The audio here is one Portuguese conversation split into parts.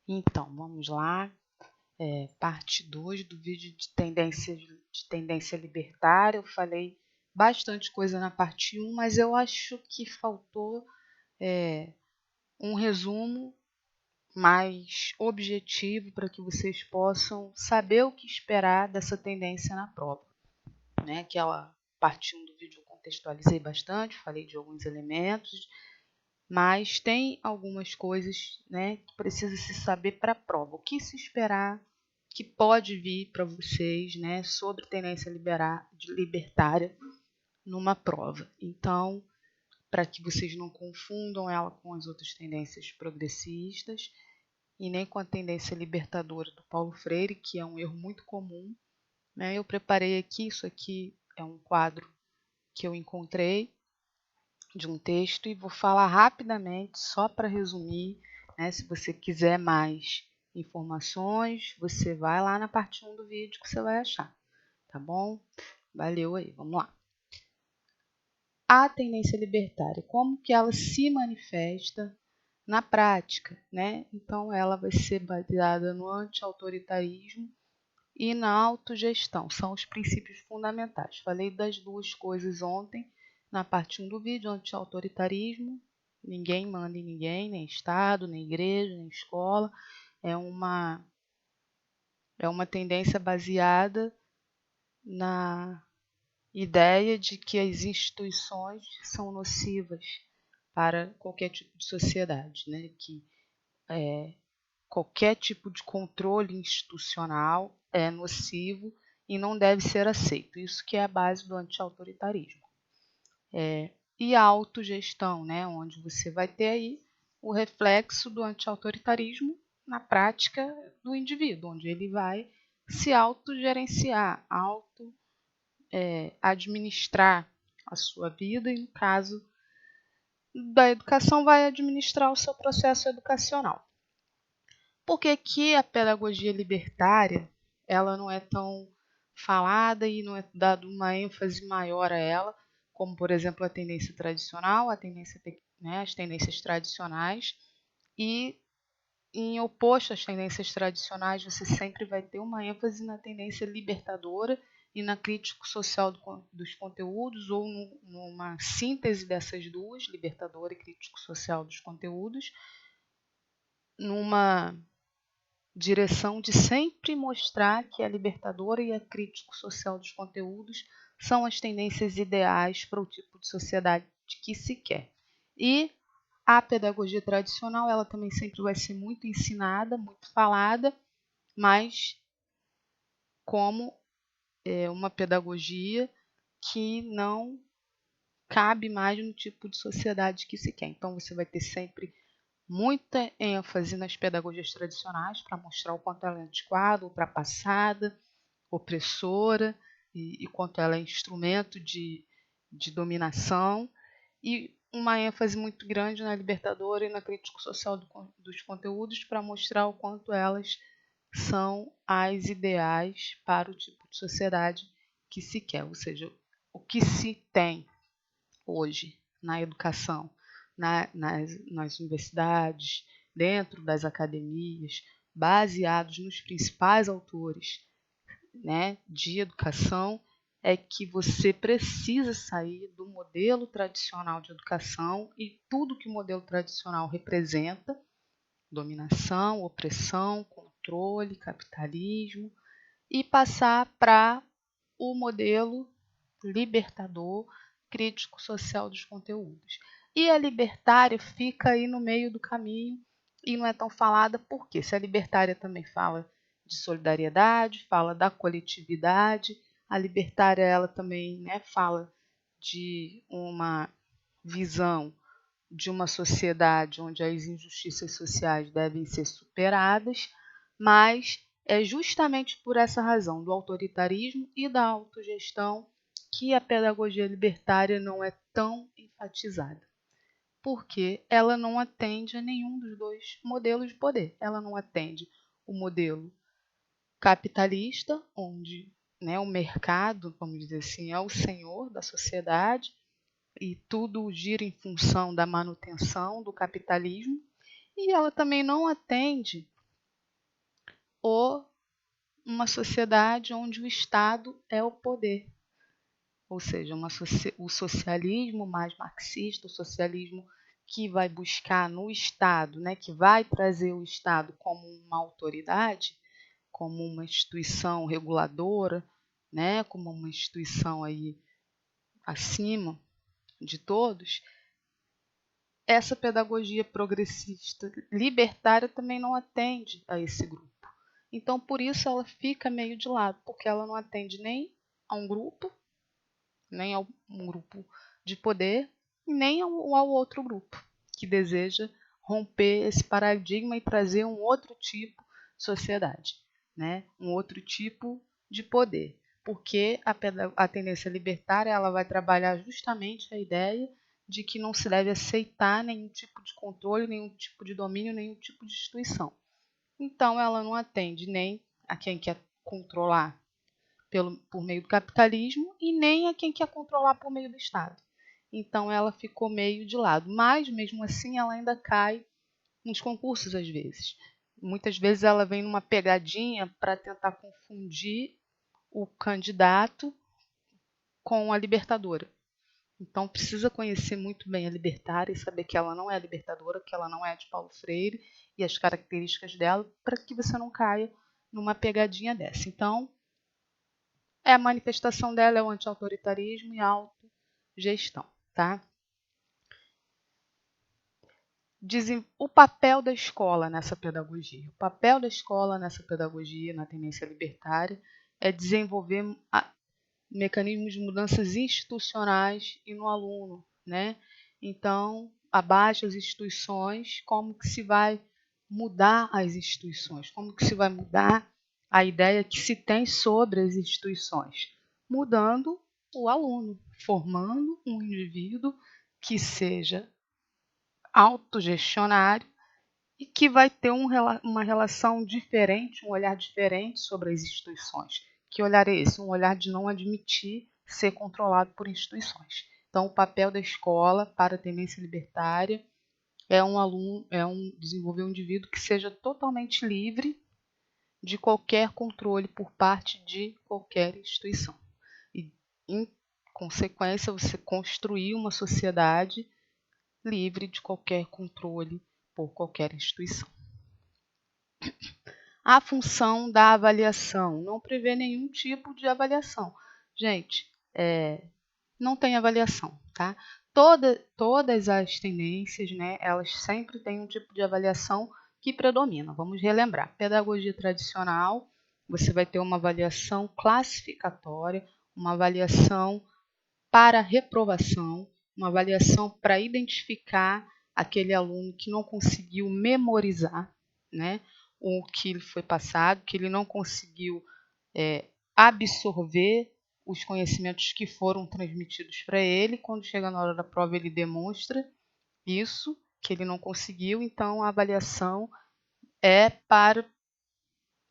Então, vamos lá. Parte 2 do vídeo de tendência libertária. Eu falei bastante coisa na parte 1, mas eu acho que faltou um resumo mais objetivo para que vocês possam saber o que esperar dessa tendência na prova. Aquela parte 1 do vídeo eu contextualizei bastante, falei de alguns elementos, mas tem algumas coisas que precisa se saber para a prova. O que se esperar que pode vir para vocês sobre tendência libertária numa prova. Então, para que vocês não confundam ela com as outras tendências progressistas e nem com a tendência libertadora do Paulo Freire, que é um erro muito comum. Eu preparei aqui, isso aqui é um quadro que eu encontrei de um texto e vou falar rapidamente, só para resumir. Se você quiser mais informações, você vai lá na parte 1 do vídeo que você vai achar, tá bom? Valeu aí, vamos lá. A tendência libertária, como que ela se manifesta na prática, Então, ela vai ser baseada no anti-autoritarismo e na autogestão, são os princípios fundamentais. Falei das duas coisas ontem, na parte 1 do vídeo, anti-autoritarismo, ninguém manda em ninguém, nem Estado, nem igreja, nem escola, é uma tendência baseada na ideia de que as instituições são nocivas para qualquer tipo de sociedade, que qualquer tipo de controle institucional é nocivo e não deve ser aceito. Isso que é a base do anti-autoritarismo. E a autogestão, onde você vai ter aí o reflexo do anti-autoritarismo na prática do indivíduo, onde ele vai se autogerenciar, administrar a sua vida e, no caso da educação, vai administrar o seu processo educacional. Por que a pedagogia libertária ela não é tão falada e não é dado uma ênfase maior a ela, como, por exemplo, a tendência tradicional, as tendências tradicionais, e em oposto às tendências tradicionais, você sempre vai ter uma ênfase na tendência libertadora e na crítica social dos conteúdos, ou numa síntese dessas duas, libertadora e crítico social dos conteúdos, numa direção de sempre mostrar que a libertadora e a crítico social dos conteúdos são as tendências ideais para o tipo de sociedade que se quer. E a pedagogia tradicional, ela também sempre vai ser muito ensinada, muito falada, mas como uma pedagogia que não cabe mais no tipo de sociedade que se quer. Então, você vai ter sempre muita ênfase nas pedagogias tradicionais para mostrar o quanto ela é antiquada, ultrapassada, opressora e quanto ela é instrumento de dominação, e uma ênfase muito grande na libertadora e na crítica social dos conteúdos para mostrar o quanto elas são as ideais para o tipo de sociedade que se quer, ou seja, o que se tem hoje na educação, nas universidades, dentro das academias, baseados nos principais autores de educação, é que você precisa sair do modelo tradicional de educação e tudo que o modelo tradicional representa: dominação, opressão, controle, capitalismo, e passar para o modelo libertador, crítico social dos conteúdos. E a libertária fica aí no meio do caminho e não é tão falada, porque se a libertária também fala de solidariedade, fala da coletividade, a libertária ela também fala de uma visão de uma sociedade onde as injustiças sociais devem ser superadas, mas é justamente por essa razão do autoritarismo e da autogestão que a pedagogia libertária não é tão enfatizada, porque ela não atende a nenhum dos dois modelos de poder. Ela não atende o modelo capitalista, onde o mercado, vamos dizer assim, é o senhor da sociedade e tudo gira em função da manutenção do capitalismo, e ela também não atende ou uma sociedade onde o Estado é o poder. Ou seja, o socialismo mais marxista, o socialismo que vai buscar no Estado, né, que vai trazer o Estado como uma autoridade, como uma instituição reguladora, né, como uma instituição aí acima de todos. Essa pedagogia progressista libertária também não atende a esse grupo. Então, por isso, ela fica meio de lado, porque ela não atende nem a um grupo, nem a um grupo de poder, nem ao outro grupo que deseja romper esse paradigma e trazer um outro tipo de sociedade, né? Um outro tipo de poder. Porque a tendência libertária ela vai trabalhar justamente a ideia de que não se deve aceitar nenhum tipo de controle, nenhum tipo de domínio, nenhum tipo de instituição. Então, ela não atende nem a quem quer controlar por meio do capitalismo e nem a quem quer controlar por meio do Estado. Então, ela ficou meio de lado. Mas, mesmo assim, ela ainda cai nos concursos às vezes. Muitas vezes ela vem numa pegadinha para tentar confundir o candidato com a libertadora. Então, precisa conhecer muito bem a libertária e saber que ela não é a libertadora, que ela não é de Paulo Freire e as características dela, para que você não caia numa pegadinha dessa. Então, a manifestação dela é o anti-autoritarismo e a autogestão. Tá? O papel da escola nessa pedagogia. O papel da escola nessa pedagogia, na tendência libertária, é desenvolver mecanismos de mudanças institucionais e no aluno, né? Então, abaixo as instituições, como que se vai mudar as instituições? Como que se vai mudar a ideia que se tem sobre as instituições? Mudando o aluno, formando um indivíduo que seja autogestionário e que vai ter uma relação diferente, um olhar diferente sobre as instituições. Que olhar é esse? Um olhar de não admitir ser controlado por instituições. Então, o papel da escola para a tendência libertária desenvolver um indivíduo que seja totalmente livre de qualquer controle por parte de qualquer instituição. E, em consequência, você construir uma sociedade livre de qualquer controle por qualquer instituição. A função da avaliação não prevê nenhum tipo de avaliação. Gente, não tem avaliação, tá? Todas as tendências, né, elas sempre têm um tipo de avaliação que predomina. Vamos relembrar. Pedagogia tradicional, você vai ter uma avaliação classificatória, uma avaliação para reprovação, uma avaliação para identificar aquele aluno que não conseguiu memorizar, né, o que lhe foi passado, que ele não conseguiu absorver os conhecimentos que foram transmitidos para ele. Quando chega na hora da prova, ele demonstra isso, que ele não conseguiu. Então, a avaliação é para,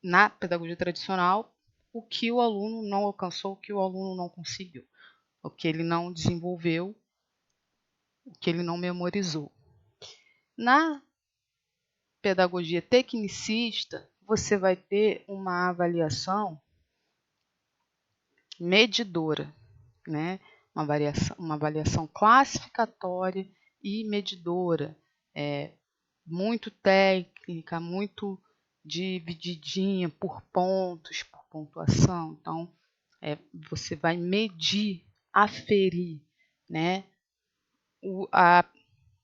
na pedagogia tradicional, o que o aluno não alcançou, o que o aluno não conseguiu, o que ele não desenvolveu, o que ele não memorizou. Na pedagogia tecnicista, você vai ter uma avaliação medidora, né? Uma avaliação classificatória e medidora, muito técnica, muito divididinha por pontos, por pontuação. Então, você vai medir, aferir, né, a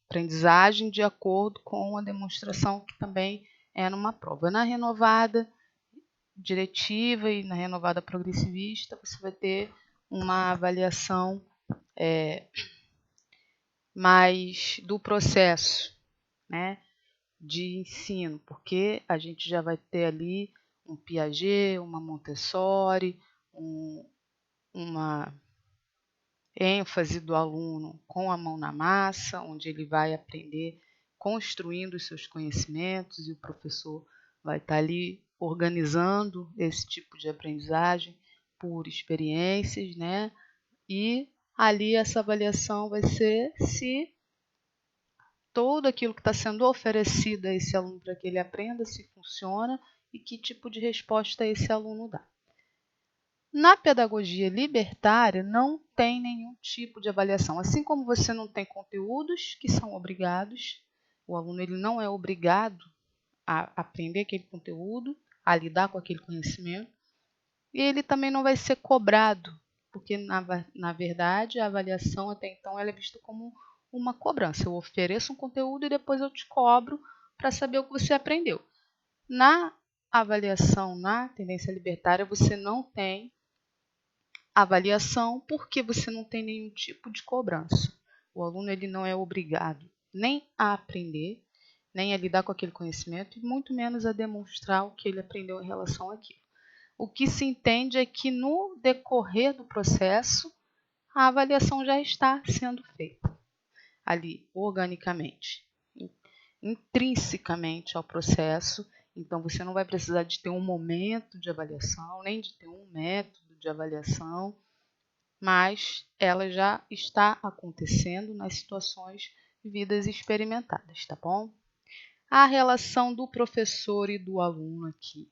aprendizagem de acordo com a demonstração que também é numa prova. Na renovada diretiva e na renovada progressivista, você vai ter uma avaliação mais do processo, né, de ensino, porque a gente já vai ter ali um Piaget, uma Montessori, uma ênfase do aluno com a mão na massa, onde ele vai aprender construindo os seus conhecimentos e o professor vai estar ali organizando esse tipo de aprendizagem por experiências, né? E ali essa avaliação vai ser se tudo aquilo que está sendo oferecido a esse aluno para que ele aprenda, se funciona e que tipo de resposta esse aluno dá. Na pedagogia libertária, não tem nenhum tipo de avaliação. Assim como você não tem conteúdos que são obrigados, o aluno ele não é obrigado a aprender aquele conteúdo, a lidar com aquele conhecimento, e ele também não vai ser cobrado, porque, na verdade, a avaliação até então ela é vista como uma cobrança. Eu ofereço um conteúdo e depois eu te cobro para saber o que você aprendeu. Na avaliação, na tendência libertária, você não tem avaliação porque você não tem nenhum tipo de cobrança. O aluno ele não é obrigado nem a aprender, nem a lidar com aquele conhecimento, e muito menos a demonstrar o que ele aprendeu em relação àquilo. O que se entende é que no decorrer do processo, a avaliação já está sendo feita ali, organicamente, intrinsecamente ao processo. Então, você não vai precisar de ter um momento de avaliação, nem de ter um método de avaliação, mas ela já está acontecendo nas situações vividas e experimentadas, tá bom? A relação do professor e do aluno aqui.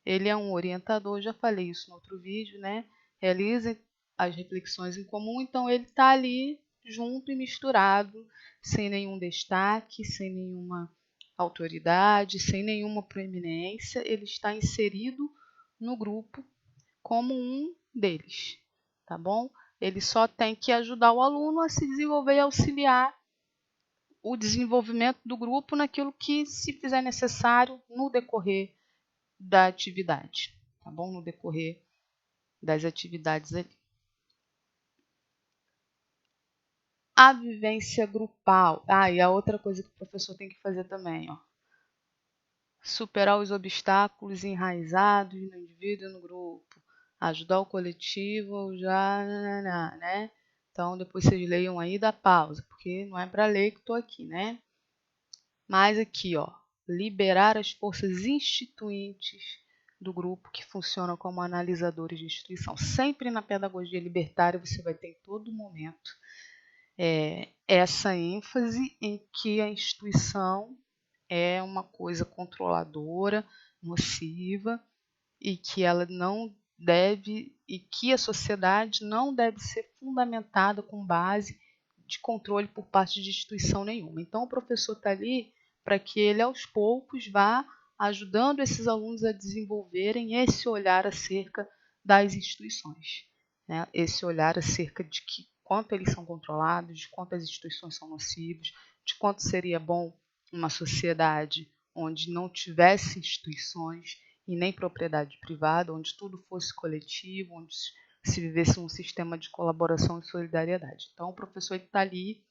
Ele é um orientador, já falei isso no outro vídeo, né? Realiza as reflexões em comum, então ele está ali junto e misturado, sem nenhum destaque, sem nenhuma autoridade, sem nenhuma proeminência, ele está inserido no grupo como um deles, tá bom? Ele só tem que ajudar o aluno a se desenvolver e auxiliar o desenvolvimento do grupo naquilo que se fizer necessário no decorrer da atividade, tá bom? No decorrer das atividades ali. A vivência grupal. E a outra coisa que o professor tem que fazer também, ó. Superar os obstáculos enraizados no indivíduo e no grupo. Ajudar o coletivo, já, né? Então, depois vocês leiam aí da pausa, porque não é para ler que estou aqui, né? Mas aqui, ó, liberar as forças instituintes do grupo que funcionam como analisadores de instituição. Sempre na pedagogia libertária você vai ter em todo momento essa ênfase em que a instituição é uma coisa controladora, nociva, e que ela não deve, e que a sociedade não deve ser fundamentada com base de controle por parte de instituição nenhuma. Então, o professor está ali para que ele, aos poucos, vá ajudando esses alunos a desenvolverem esse olhar acerca das instituições, né? Esse olhar acerca de que quanto eles são controlados, de quanto as instituições são nocivas, de quanto seria bom uma sociedade onde não tivesse instituições e nem propriedade privada, onde tudo fosse coletivo, onde se vivesse um sistema de colaboração e solidariedade. Então, o professor está ali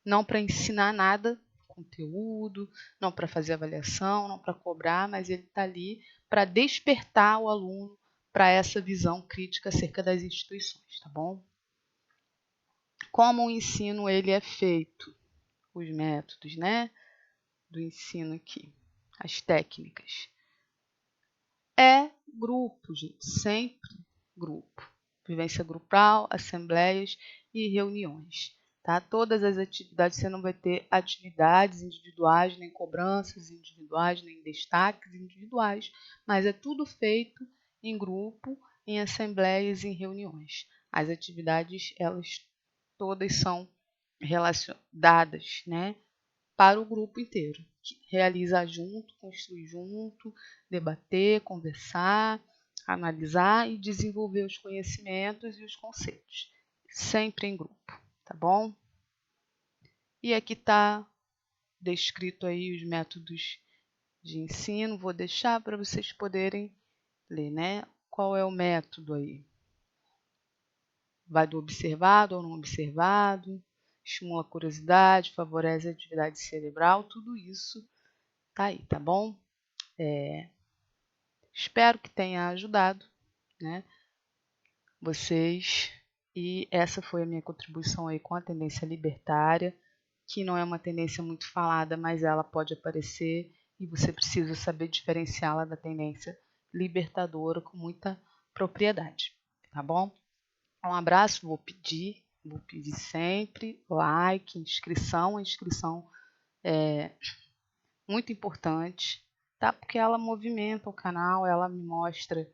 não para ensinar nada, conteúdo, não para fazer avaliação, não para cobrar, mas ele está ali para despertar o aluno para essa visão crítica acerca das instituições, tá bom? Como o ensino ele é feito, os métodos, né, do ensino aqui, as técnicas. É grupo, gente, sempre grupo. Vivência grupal, assembleias e reuniões. Tá? Todas as atividades, você não vai ter atividades individuais, nem cobranças individuais, nem destaques individuais, mas é tudo feito em grupo, em assembleias e em reuniões. As atividades, elas todas são dadas, né, para o grupo inteiro. Realizar junto, construir junto, debater, conversar, analisar e desenvolver os conhecimentos e os conceitos. Sempre em grupo, tá bom? E aqui está descrito aí os métodos de ensino. Vou deixar para vocês poderem ler, né? Qual é o método aí? Vai do observado ao não observado, estimula a curiosidade, favorece a atividade cerebral, tudo isso tá aí, tá bom? Espero que tenha ajudado, né, vocês. E essa foi a minha contribuição aí com a tendência libertária, que não é uma tendência muito falada, mas ela pode aparecer e você precisa saber diferenciá-la da tendência libertadora com muita propriedade, tá bom? Um abraço, vou pedir sempre like, inscrição. A inscrição é muito importante, tá? Porque ela movimenta o canal, ela me mostra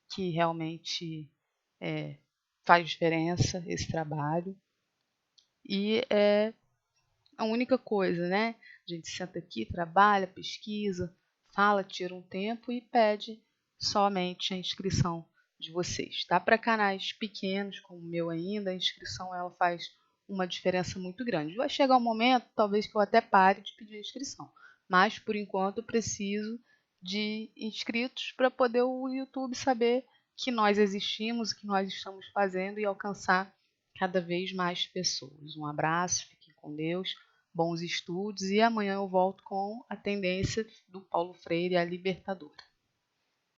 que realmente faz diferença esse trabalho. E é a única coisa, né? A gente senta aqui, trabalha, pesquisa, fala, tira um tempo e pede somente a inscrição de vocês, tá? Para canais pequenos, como o meu ainda, a inscrição ela faz uma diferença muito grande. Vai chegar um momento, talvez, que eu até pare de pedir a inscrição, mas por enquanto eu preciso de inscritos para poder o YouTube saber que nós existimos, que nós estamos fazendo e alcançar cada vez mais pessoas. Um abraço, fiquem com Deus, bons estudos e amanhã eu volto com a tendência do Paulo Freire, a libertadora.